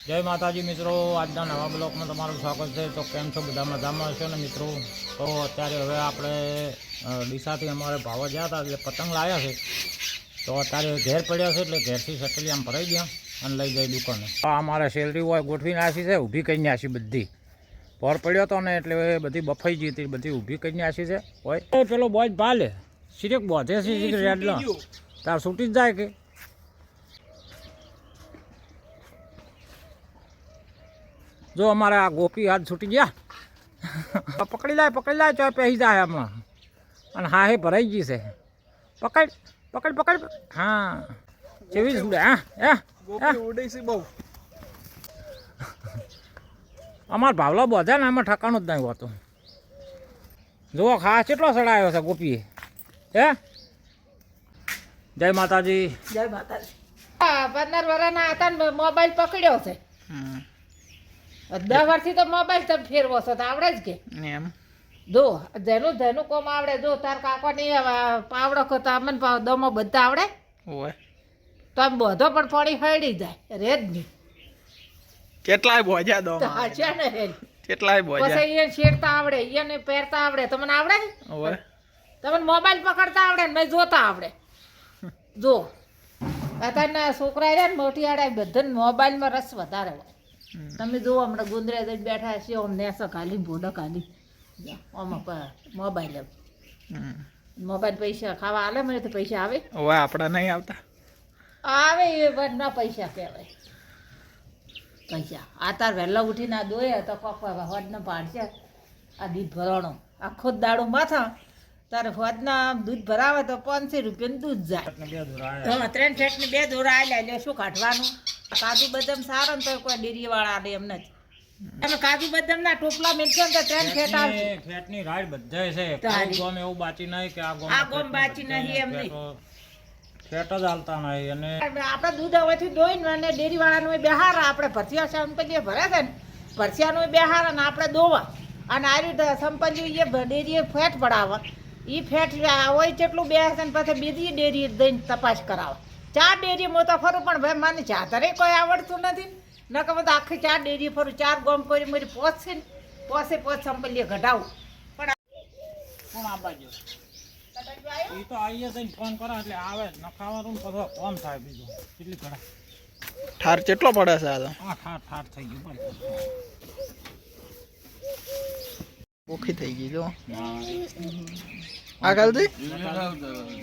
જય માતાજી મિત્રો, આજના નવા બ્લોકમાં તમારું સ્વાગત છે। તો કેમ છો, બધા મજામાં હશો ને મિત્રો? તો અત્યારે હવે આપણે ડીસાથી અમારે ભાવ ગયા હતા એટલે પતંગ લાવ્યા છે। તો અત્યારે ઘેર પડ્યા છે એટલે ઘેરથી સટલી આમ ભરાઈ ગયા અને લઈ જાય દુકાને। અમારે સેલરી હોય ગોઠવી નાખી છે, ઊભી કરી નાખી બધી। ભર પડ્યો હતો ને એટલે બધી બફાઈ ગઈ હતી, બધી ઊભી કરી નાખી છે। હોય પેલો બોજ ભાલે સિરેક બોધે છે રેડલો તાર છૂટી જ જાય કે જો અમારે આ ગોપી હાથ છૂટી ગયા પકડી લાય તો પહેરી જાય હમણાં અને હા હે ભરાઈ ગઈ છે। પકડ હા કેવી જ ઉડે હા ઉડે છે બહુ। અમાર ભાવલો બધે ને એમાં ઠકાણું જ નહીં હોતું। જુઓ ખાસ કેટલો સડાયો છે ગોપીએ હે। જય માતાજી। જય માતાજી। 15 વર્ષના હતા ને મોબાઈલ પકડ્યો છે। 10 વર્ષથી તો મોબાઈલ તમે ફેરવો છો તો આવડે જ કે એમ જો જેનું કોમ આવડે। જો તાર કાકો ની પાવડો તો અમને દમો બધા આવડે ઓય તો આમ બધો પણ પાણી હળી જાય રે જ નહીં। કેટલાય બોજા દો હાચા ને હેલ કેટલાય બોજા પછી એ છેડતા આવડે એને પહેરતા આવડે તમને આવડે ઓય તમને મોબાઈલ પકડતા આવડે ને જોતા આવડે। જો અત્યારના છોકરા રહ્યા ને મોટી આડા બધાને મોબાઈલમાં રસ વધારે હોય। તમે જુઓ હમણાં ગુંદરે જઈને બેઠા છે આમ નેસો ખાલી ભોડો ખાલી આમાં મોબાઈલ મોબાઈલ પૈસા ખાવા આલે મને તો પૈસા આવે ઓય આપડા નહીં આવતા આવે એ બધા પૈસા કહેવાય પૈસા। આ તાર વહેલા ઉઠીને આ દોય તો કોક હોદને પાડશે આ દૂધ ભરાણો આખો જ દાડો માથા તારે હોદના દૂધ ભરાવે તો 500 રૂપિયાનું દૂધ જાય। 3 ફેટની 2 દોરા આલ્યા એટલે શું કાઢવાનું? કાજુ બદામ સારો ને તો કોઈ ડેરીવાળા આલે એમ નથી। તમે કાજુ બદામ ના ટોપલા મેળશો ને તો 3 ફેટ આવશે। ફેટની રાઈડ બધાય છે, કોઈ ગોમ એવું બાચી નહીં કે આ ગોમ બાચી નહીં એમ નહીં। ફેટ જ હાલતા નહીં અને આપણે દૂધ હવેથી દોઈને અને ડેરીવાળાનું બેહાર આપણે ભરસિયા સંપલ્લી ભરે છે ને ભરસિયાનું બેહાર અને આપણે દોવા અને આ રીતે સંપલ્લી એ ડેરીએ ફેટ પડાવે એ ફેટ હોય જેટલું બેસે ને પછી બીજી ડેરીએ દઈને તપાસ કરાવે। 4 ડેરી હું તો ફરું પણ ભાઈ મને ચાતરે કોઈ આવડતું નથી ન કે બધું આખી 4 ડેરી ફરું 4 ગોમ કરી મારી પહોંચશે ને પોસે સંપલ્લી ઘટાવું પણ કોણ આ બાજુ એ તો આવીએ જઈને ફોન કરો એટલે આવે ન ખાવાનું પછી કોમ થાય બીજું કેટલી ઘડા ઠાર કેટલો પડે છે આ તો હા ઠાર થઈ ગયું ઓખી થઈ ગઈ જો આ કાલથી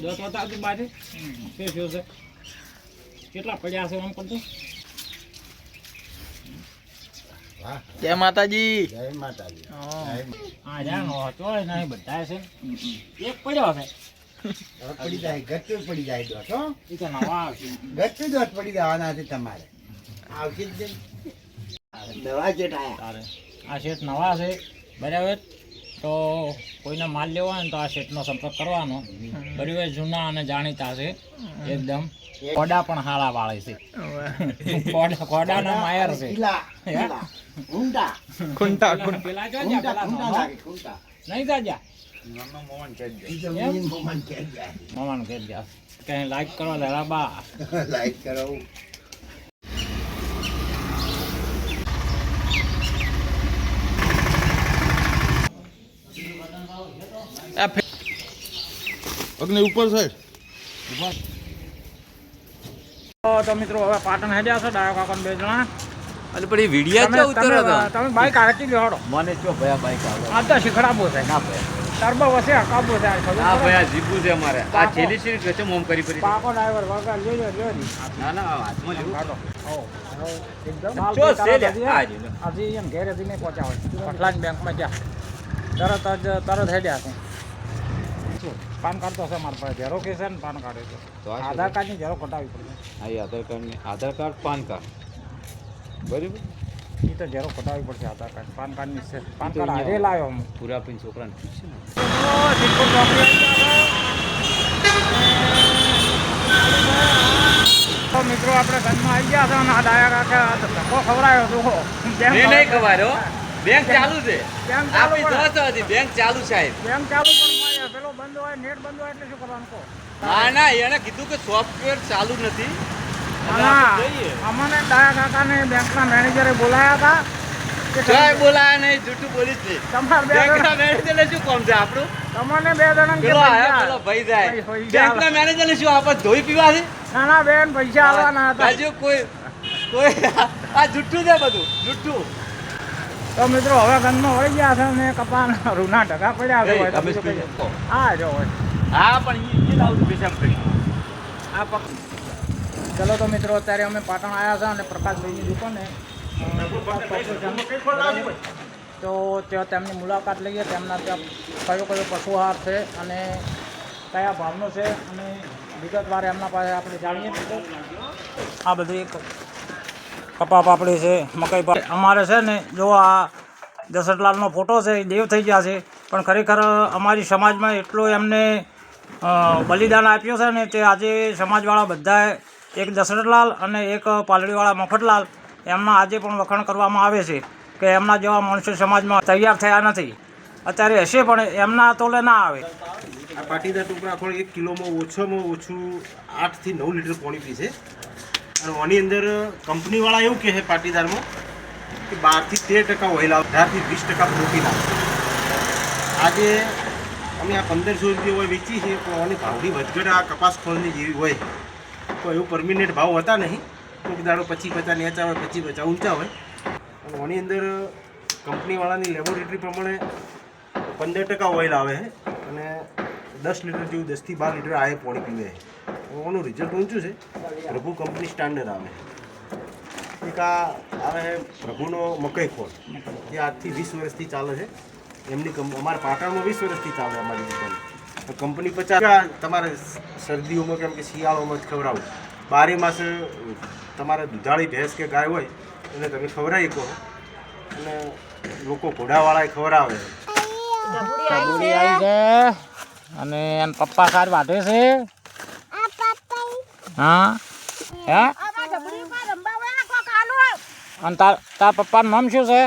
જો તો તાજી બાજુ શું છે કેટલા પડ્યા છે આમ કરતો જય માતાજી હા જાનો તોય નહીં બધા છે એક પડ્યો છે પડી જાય ગચ્ચું પડી જાય દોસ્ત હો એ તો નવા આવશે ગચ્ચું દોસ્ત પડી જવાના છે તમારે આવશે જ દવા જેટાયા તારે આ શેઠ નવા છે બરાબર। તો કોઈને માલ લેવો હોય ને તો આ શેઠનો સંપર્ક કરવાનો। બરાબર જૂના અને જાણીતા છે એકદમ। ખોડા પણ હાળા વાળે છે ખોડાના માયર છે ઊંડા ખૂંટા પેલા જો જા પેલા લાગે ખૂંટા નહીં જાજા મોમન કે જાય મામાને કહી દે કઈ લાઈક કરો લેરા બા લાઈક કરો અગ્નિ ઉપર સાઈડ તો મિત્રો હવે પાટણ હેડ્યા છે ડાયો કાકા 2 જણા। અરે પણ એ વિડિયા ચો ઉતરો તો તમે બાઈક આરતી લેવાડો મને ચો ભયા બાઈક આવે આ તો શીખડાબો છે ના ભયા ટર્બો વસે હકાબો છે આ ભયા જીપુ છે અમારે આ છેલી સીટ કચો મોમ કરી પાકો ડ્રાઈવર વગર લ્યો ના ના હાથમાં લેવું કાઢો હો એકદમ ચો છે લે આજે એમ ઘેરે દીને પહોંચાવે પટલાન બેંકમાં જ્યાં તરત હેડ્યા છે। પાન કાર્ડ તો છે મારા પાસે ઝેરો કે છે ને પાન કાર્ડ છે તો આ આધાર કાર્ડની ઝેરો કટાવવી પડશે। આ આધાર કાર્ડ પાન કાર્ડ બરાબર એ તો ઝેરો કટાવવી પડશે આધાર કાર્ડ પાન કાર્ડની છે પાન કાર્ડ હારે લાવ્યો હું પૂરા પીન છોકરાને પૂછે ને તો મિત્રો આપણે ઘરમાં આવી ગયા છે અને આ ડાયા કાકા ધક્કો ખવડાયો જુઓ નહીં ખબર બેંક ચાલુ છે બેંક ચાલુ આપી પણ 10 હતી બેંક ચાલુ સાહેબ બેંક ચાલુ પણ હોય પેલો બંધ હોય નેટ બંધ હોય એટલે શું કરવાનું કહો ના એને કીધું કે સોફ્ટવેર ચાલુ નથી અમને ડાયા કાકાને બેંકના મેનેજરે બોલાયા હતા કે જય બોલાય નહીં જૂઠું બોલી જ નહીં તમારે બે બેંકના મેનેજરને શું કામ છે આપણું તમને બે જણા પેલો આયો પેલો ભાઈ જાય બેંકના મેનેજરને શું આપણે ધોઈ પીવા છે ના ના બેન પૈસા આવવાના હતા હજુ કોઈ આ જુઠ્ઠું છે બધું જુઠ્ઠું તો મિત્રો હવે ગંદમાં વળી ગયા છે અને કપાના રૂના ઢગા પડ્યા છે હોય તો બીજું કઈ હા જો હોય હા પણ એ લાવું પેશાબ કરી આ ચલો તો મિત્રો અત્યારે અમે પાટણ આવ્યા છે અને પ્રકાશભાઈની દુકાને તો ત્યાં તેમની મુલાકાત લઈએ તેમના ત્યાં કયો કયો પશુ આહાર છે અને કયા ભાવનો છે અને વિગતવાર એમના પાસે આપણે જાણીએ તો આ બધી એક કપા પાપડી છે મકાઈ પાપડી અમારે છે ને જો આ દશરથલાલનો ફોટો છે એ દેવ થઈ ગયા છે પણ ખરેખર અમારી સમાજમાં એટલો એમને બલિદાન આપ્યું છે ને તે આજે સમાજવાળા બધાએ એક દશરથલાલ અને એક પાલડીવાળા મફતલાલ એમના આજે પણ વખાણ કરવામાં આવે છે કે એમના જેવા મનુષ્ય સમાજમાં તૈયાર થયા નથી અત્યારે હશે પણ એમના તોલે ના આવે આ પાટીદાર ટુકડા ખોળ 1 કિલોમાં ઓછામાં ઓછું 8 થી 9 લીટર પાણી પીશે અને આની અંદર કંપનીવાળા એવું કહે છે પાટીદારમાં કે 12 થી 13% ઓઇલ આવે 18 થી 20% પ્રોટીન આવે આજે અમે આ 1500 રૂપિયા હોય વેચી છે પણ આની ભાવની વધઘટ આ કપાસ ખોળની જેવી હોય તો એવું પરમિનન્ટ ભાવ હતા નહીં કોઈક દાડો 25-50 નીચા હોય 25-50 ઊંચા હોય અને આની અંદર કંપનીવાળાની લેબોરેટરી પ્રમાણે 15% ઓઇલ આવે છે અને 10 લીટર જેવું 10 થી 12 લીટર આ પાણી પીવે એનું રિઝલ્ટ ઊંચું છે પ્રભુ કંપની સ્ટાન્ડર્ડ આવે એક આ આવે પ્રભુનો મકાઈ ખોળ જે આજથી 20 વર્ષથી ચાલે છે એમની અમારા પાટણમાં 20 વર્ષથી ચાલે અમારી દુકાન કંપની 50 તમારે શરદીઓમાં કેમ કે શિયાળોમાં જ ખવડાવું 12 માસ તમારે દૂધાળી ભેંસ કે ગાય હોય એને તમે ખવડાવી કહો અને લોકો ઘોડાવાળાએ ખવડાવે ચબુડી આવી છે અને એન પપ્પા સાર વાઢે છે હા હે અને તાર પપ્પાનું નામ શું છે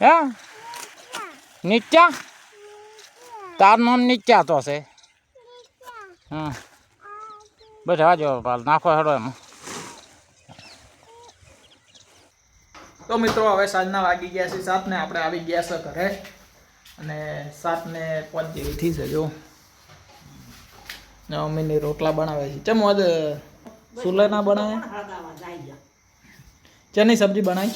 હે નીચા તારું નામ નીચા તો છે બસ હા જો નાખો હેડો એમાં તો મિત્રો હવે સાંજના વાગી ગયા છે 7 ને આપણે આવી ગયા છે ઘરે અને 7 ને 5 જેવી થઈ છે જો મમ્મીની રોટલા બનાવે છે ચમ આજ સુલે ના બનાવે ચેની સબ્જી બનાવી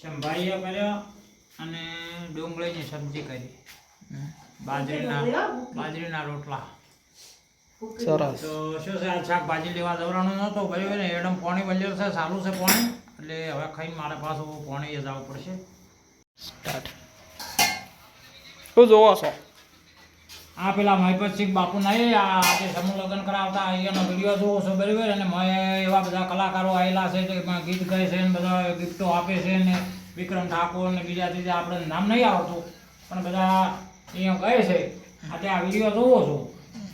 સંભાળીઓ કર્યો અને ડુંગળીની સબ્જી કરી બાજરીના રોટલા સરસ તો શું છે આ શાકભાજી લેવા દવરાનું નહોતું ભાઈ ને એડમ પાણી વળ્યું છે સારું છે પાણી એટલે હવે ખાઈને મારે પાછું પાણી જવું પડશે સ્ટાર્ટ શું જોવો છો આ પેલા મહિપતસિંહ બાપુ નહીં આજે સમૂહ લગ્ન કરાવતા અહીંયાનો વિડીયો જોવો છો બરાબર અને મેં એવા બધા કલાકારો આવેલા છે કે ગીત ગાય છે ને બધા ગિફ્ટો આપે છે ને વિક્રમ ઠાકોર ને બીજા ત્રીજા આપણે નામ નહીં આવતું પણ બધા અહીંયા કહે છે આજે આ વિડીયો જોવો છો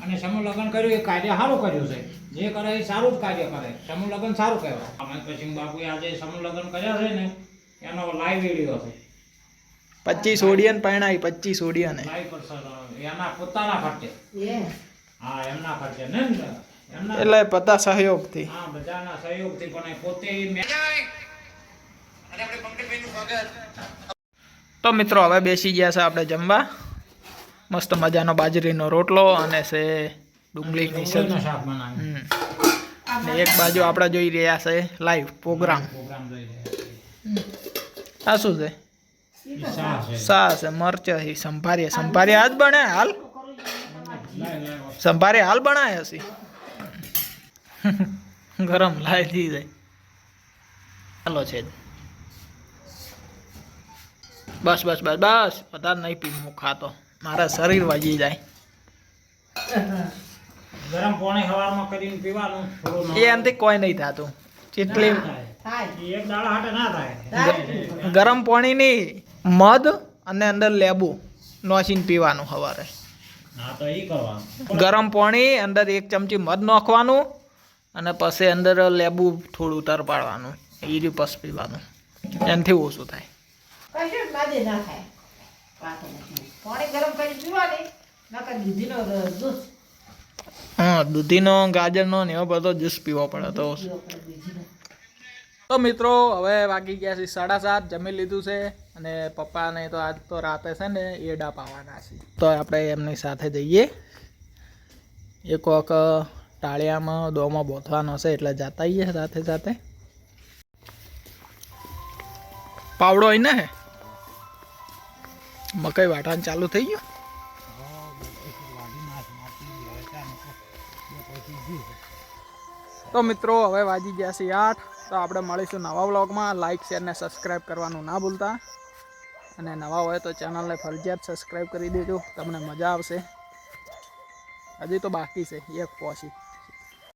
અને સમૂહ લગ્ન કર્યું એ કાર્ય સારું કર્યું છે જે કરે એ સારું જ કાર્ય કરે સમૂહ લગ્ન સારું કહેવાય મહિપતસિંહ બાપુએ આજે સમૂહ લગ્ન કર્યા છે ને એનો લાઈવ વિડીયો છે 25 ઓડિયન પરણાઈ 25 ઓડિયન લાઈવ કરશે એના પોતાના ખર્ચે હા એમના ખર્ચે ને એમના એટલે બધા સહયોગથી હા બધાના સહયોગથી પણ એ પોતે તો મિત્રો હવે બેસી ગયા છે આપણે જમવા મસ્ત મજાનો બાજરીનો રોટલો અને છે ડુંગળીની સબ્જી શાક બનાવ્યું ને એક બાજુ આપણે જોઈ રહ્યા છે લાઈવ પ્રોગ્રામ પ્રોગ્રામ જોઈ રહ્યા આ શું છે શાક છે સા છે મરચા છે સંભારી આજ બને હાલ સંભારી હાલ બનાવે હશે ગરમ લાઈ દી જાય ચાલો છે બસ બસ બસ બસ વધારે નહીં પી હું ખાતો મારા શરીર વાજી જાય ગરમ પાણી સવારમાં કરીને પીવાનું થોડું એ એમથી કોઈ નહીં થતું જેટલી એક દાડા હાટે ના થાય ગરમ પાણીની મધ અને અંદર લેબુ નોસીને પીવાનું સવારે હા તો એ કરવાનું ગરમ પાણી અંદર 1 ચમચી મધ નાખવાનું અને પછી અંદર લેબુ થોડું તર પાડવાનું એ રહ્યું પછી પીવાનું એનાથી ઓછું થાય કશું જ બાજે ના થાય પાણી ગરમ કરી પીવાની નાકા દૂધીનો દૂધ હા દૂધીનો ગાજરનો ને એવો બધો જ્યુસ પીવો પડે તો મિત્રો હવે વાગી ગયા છે 7:30 જમી લીધું છે અને પપ્પાને તો આજ તો રાતે છે ને એડા પાવાના છે તો આપણે એમની સાથે જઈએ એક વખત ટાળિયામાં દોમાં બોથવાનો છે એટલે જતા આવીએ સાથે સાથે પાવડો અહીં ને હે મકાઈ વાટવાનું ચાલુ થઈ ગયું તો મિત્રો હવે વાગી ગયા છે 8 તો આપણે મળીશું નવા વ્લોગમાં લાઇક શેર ને સબસ્ક્રાઈબ કરવાનું ના ભૂલતા અને નવા હોય તો ચેનલને ફરજિયાત સબસ્ક્રાઈબ કરી દેજો તમને મજા આવશે હજી તો બાકી છે એક પોસી